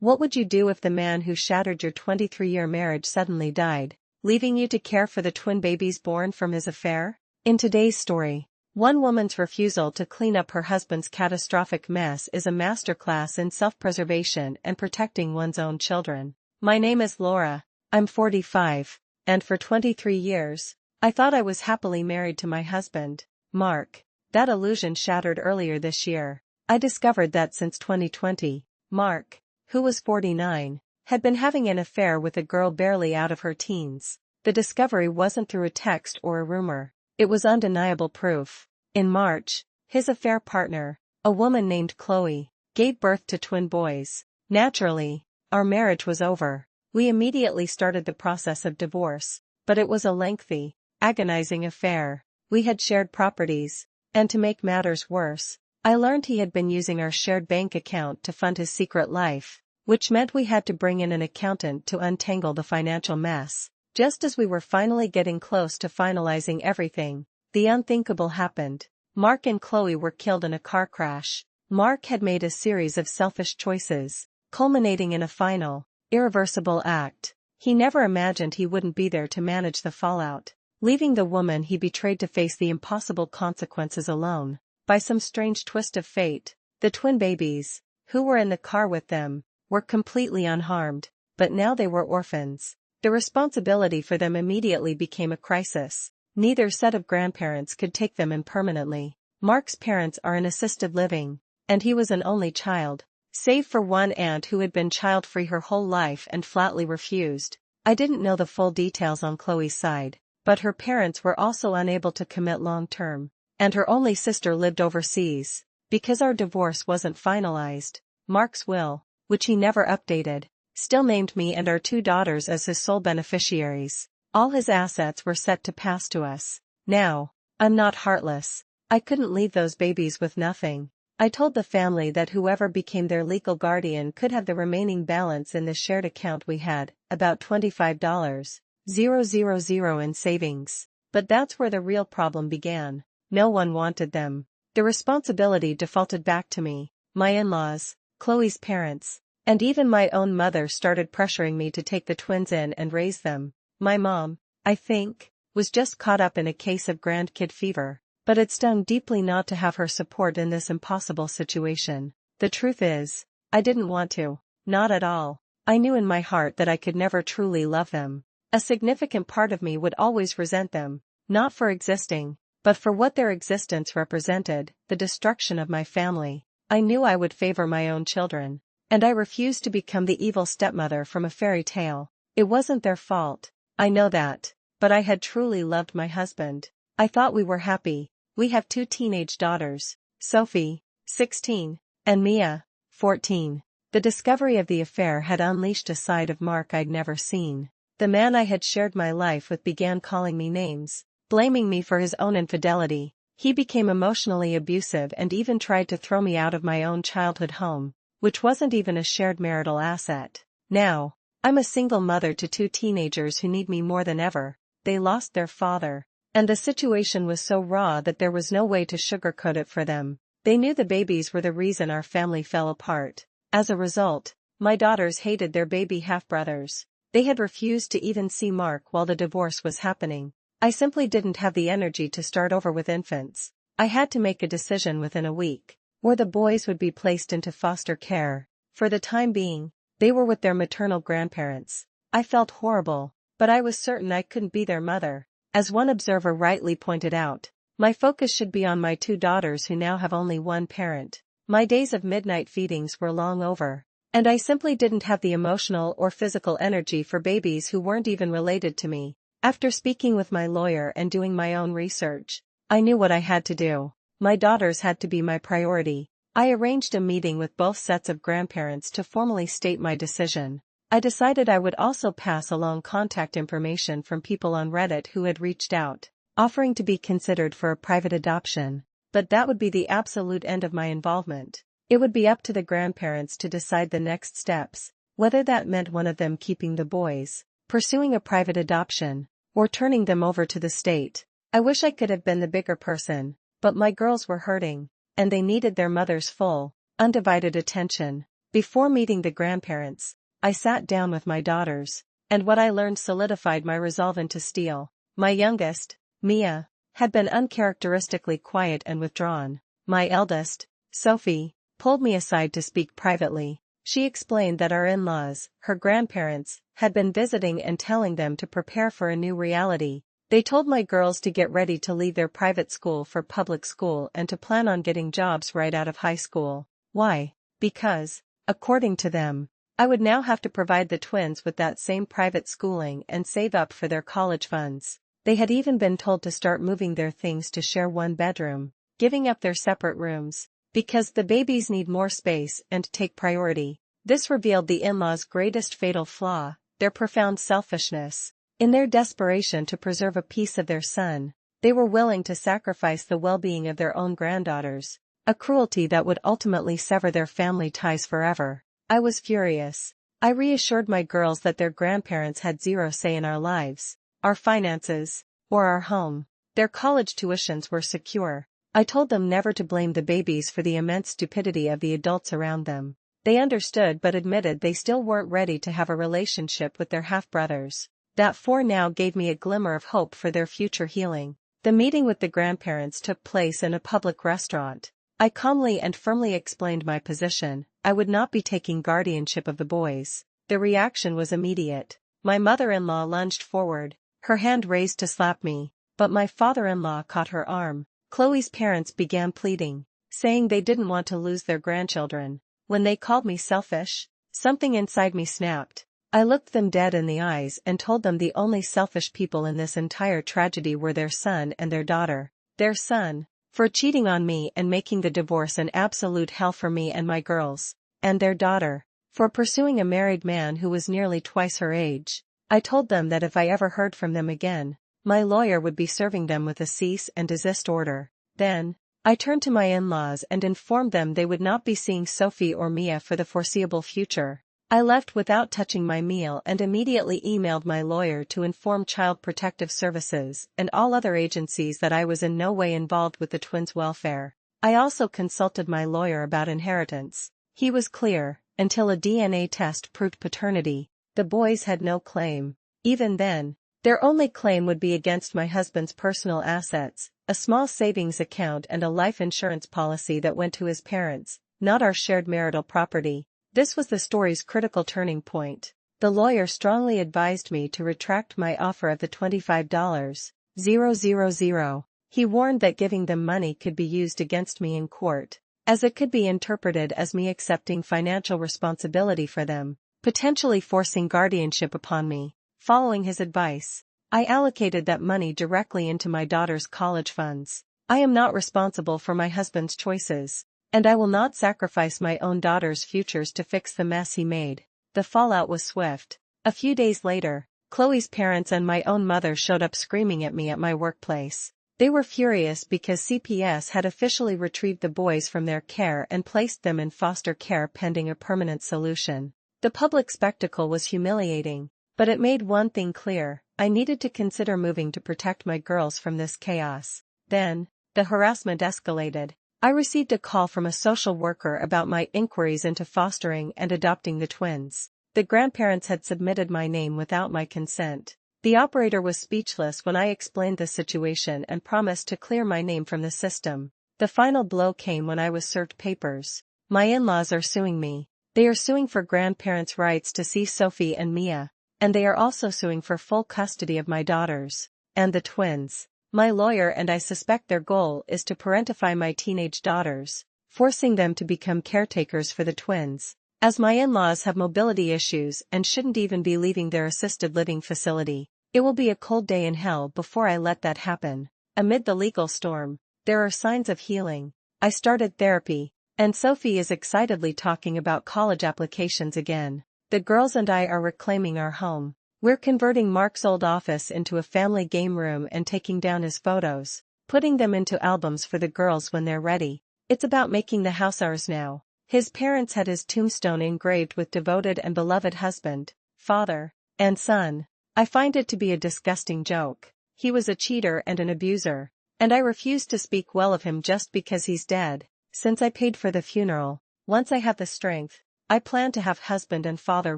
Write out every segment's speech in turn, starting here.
What would you do if the man who shattered your 23-year marriage suddenly died, leaving you to care for the twin babies born from his affair? In today's story, one woman's refusal to clean up her husband's catastrophic mess is a masterclass in self-preservation and protecting one's own children. My name is Laura, I'm 45, and for 23 years, I thought I was happily married to my husband, Mark. That illusion shattered earlier this year. I discovered that since 2020, Mark, who was 49, had been having an affair with a girl barely out of her teens. The discovery wasn't through a text or a rumor. It was undeniable proof. In March, his affair partner, a woman named Chloe, gave birth to twin boys. Naturally, our marriage was over. We immediately started the process of divorce, but it was a lengthy, agonizing affair. We had shared properties, and to make matters worse, I learned he had been using our shared bank account to fund his secret life, which meant we had to bring in an accountant to untangle the financial mess. Just as we were finally getting close to finalizing everything, the unthinkable happened. Mark and Chloe were killed in a car crash. Mark had made a series of selfish choices, culminating in a final, irreversible act. He never imagined he wouldn't be there to manage the fallout, leaving the woman he betrayed to face the impossible consequences alone. By some strange twist of fate, the twin babies, who were in the car with them, were completely unharmed, but now they were orphans. The responsibility for them immediately became a crisis. Neither set of grandparents could take them in permanently. Mark's parents are in assisted living, and he was an only child, save for one aunt who had been child-free her whole life and flatly refused. I didn't know the full details on Chloe's side, but her parents were also unable to commit long-term, and her only sister lived overseas. Because our divorce wasn't finalized, Mark's will, which he never updated, still named me and our two daughters as his sole beneficiaries. All his assets were set to pass to us. Now, I'm not heartless. I couldn't leave those babies with nothing. I told the family that whoever became their legal guardian could have the remaining balance in the shared account we had, about $25,000 in savings. But that's where the real problem began. No one wanted them. The responsibility defaulted back to me. My in-laws, Chloe's parents, and even my own mother started pressuring me to take the twins in and raise them. My mom, I think, was just caught up in a case of grandkid fever, but it stung deeply not to have her support in this impossible situation. The truth is, I didn't want to. Not at all. I knew in my heart that I could never truly love them. A significant part of me would always resent them, not for existing, but for what their existence represented, the destruction of my family. I knew I would favor my own children, and I refused to become the evil stepmother from a fairy tale. It wasn't their fault. I know that, but I had truly loved my husband. I thought we were happy. We have two teenage daughters, Sophie, 16, and Mia, 14. The discovery of the affair had unleashed a side of Mark I'd never seen. The man I had shared my life with began calling me names, blaming me for his own infidelity. He became emotionally abusive and even tried to throw me out of my own childhood home, which wasn't even a shared marital asset. Now, I'm a single mother to two teenagers who need me more than ever. They lost their father, and the situation was so raw that there was no way to sugarcoat it for them. They knew the babies were the reason our family fell apart. As a result, my daughters hated their baby half-brothers. They had refused to even see Mark while the divorce was happening. I simply didn't have the energy to start over with infants. I had to make a decision within a week, or the boys would be placed into foster care. For the time being, they were with their maternal grandparents. I felt horrible, but I was certain I couldn't be their mother. As one observer rightly pointed out, my focus should be on my two daughters who now have only one parent. My days of midnight feedings were long over, and I simply didn't have the emotional or physical energy for babies who weren't even related to me. After speaking with my lawyer and doing my own research, I knew what I had to do. My daughters had to be my priority. I arranged a meeting with both sets of grandparents to formally state my decision. I decided I would also pass along contact information from people on Reddit who had reached out, offering to be considered for a private adoption. But that would be the absolute end of my involvement. It would be up to the grandparents to decide the next steps, whether that meant one of them keeping the boys, pursuing a private adoption, or turning them over to the state. I wish I could have been the bigger person, but my girls were hurting, and they needed their mother's full, undivided attention. Before meeting the grandparents, I sat down with my daughters, and what I learned solidified my resolve into steel. My youngest, Mia, had been uncharacteristically quiet and withdrawn. My eldest, Sophie, pulled me aside to speak privately. She explained that our in-laws, her grandparents, had been visiting and telling them to prepare for a new reality. They told my girls to get ready to leave their private school for public school and to plan on getting jobs right out of high school. Why? Because, according to them, I would now have to provide the twins with that same private schooling and save up for their college funds. They had even been told to start moving their things to share one bedroom, giving up their separate rooms, because the babies need more space and take priority. This revealed the in-laws' greatest fatal flaw, their profound selfishness. In their desperation to preserve a piece of their son, they were willing to sacrifice the well-being of their own granddaughters, a cruelty that would ultimately sever their family ties forever. I was furious. I reassured my girls that their grandparents had zero say in our lives, our finances, or our home. Their college tuitions were secure. I told them never to blame the babies for the immense stupidity of the adults around them. They understood but admitted they still weren't ready to have a relationship with their half-brothers. That for now gave me a glimmer of hope for their future healing. The meeting with the grandparents took place in a public restaurant. I calmly and firmly explained my position. I would not be taking guardianship of the boys. The reaction was immediate. My mother-in-law lunged forward, her hand raised to slap me, but my father-in-law caught her arm. Chloe's parents began pleading, saying they didn't want to lose their grandchildren. When they called me selfish, something inside me snapped. I looked them dead in the eyes and told them the only selfish people in this entire tragedy were their son and their daughter. Their son, for cheating on me and making the divorce an absolute hell for me and my girls, and their daughter, for pursuing a married man who was nearly twice her age. I told them that if I ever heard from them again, my lawyer would be serving them with a cease and desist order. Then, I turned to my in-laws and informed them they would not be seeing Sophie or Mia for the foreseeable future. I left without touching my meal and immediately emailed my lawyer to inform Child Protective Services and all other agencies that I was in no way involved with the twins' welfare. I also consulted my lawyer about inheritance. He was clear, until a DNA test proved paternity, the boys had no claim. Even then, their only claim would be against my husband's personal assets, a small savings account and a life insurance policy that went to his parents, not our shared marital property. This was the story's critical turning point. The lawyer strongly advised me to retract my offer of the $25,000. He warned that giving them money could be used against me in court, as it could be interpreted as me accepting financial responsibility for them, potentially forcing guardianship upon me. Following his advice, I allocated that money directly into my daughter's college funds. I am not responsible for my husband's choices, and I will not sacrifice my own daughter's futures to fix the mess he made. The fallout was swift. A few days later, Chloe's parents and my own mother showed up screaming at me at my workplace. They were furious because CPS had officially retrieved the boys from their care and placed them in foster care pending a permanent solution. The public spectacle was humiliating, but it made one thing clear: I needed to consider moving to protect my girls from this chaos. Then, the harassment escalated. I received a call from a social worker about my inquiries into fostering and adopting the twins. The grandparents had submitted my name without my consent. The operator was speechless when I explained the situation and promised to clear my name from the system. The final blow came when I was served papers. My in-laws are suing me. They are suing for grandparents' rights to see Sophie and Mia, and they are also suing for full custody of my daughters and the twins. My lawyer and I suspect their goal is to parentify my teenage daughters, forcing them to become caretakers for the twins, as my in-laws have mobility issues and shouldn't even be leaving their assisted living facility. It will be a cold day in hell before I let that happen. Amid the legal storm, there are signs of healing. I started therapy, and Sophie is excitedly talking about college applications again. The girls and I are reclaiming our home. We're converting Mark's old office into a family game room and taking down his photos, putting them into albums for the girls when they're ready. It's about making the house ours now. His parents had his tombstone engraved with devoted and beloved husband, father, and son. I find it to be a disgusting joke. He was a cheater and an abuser, and I refuse to speak well of him just because he's dead. Since I paid for the funeral, once I have the strength, I planned to have husband and father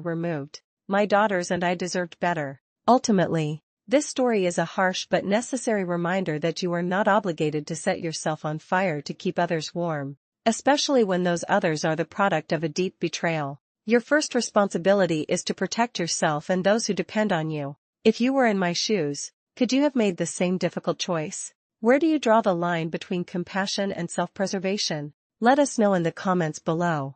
removed. My daughters and I deserved better. Ultimately, this story is a harsh but necessary reminder that you are not obligated to set yourself on fire to keep others warm, especially when those others are the product of a deep betrayal. Your first responsibility is to protect yourself and those who depend on you. If you were in my shoes, could you have made the same difficult choice? Where do you draw the line between compassion and self-preservation? Let us know in the comments below.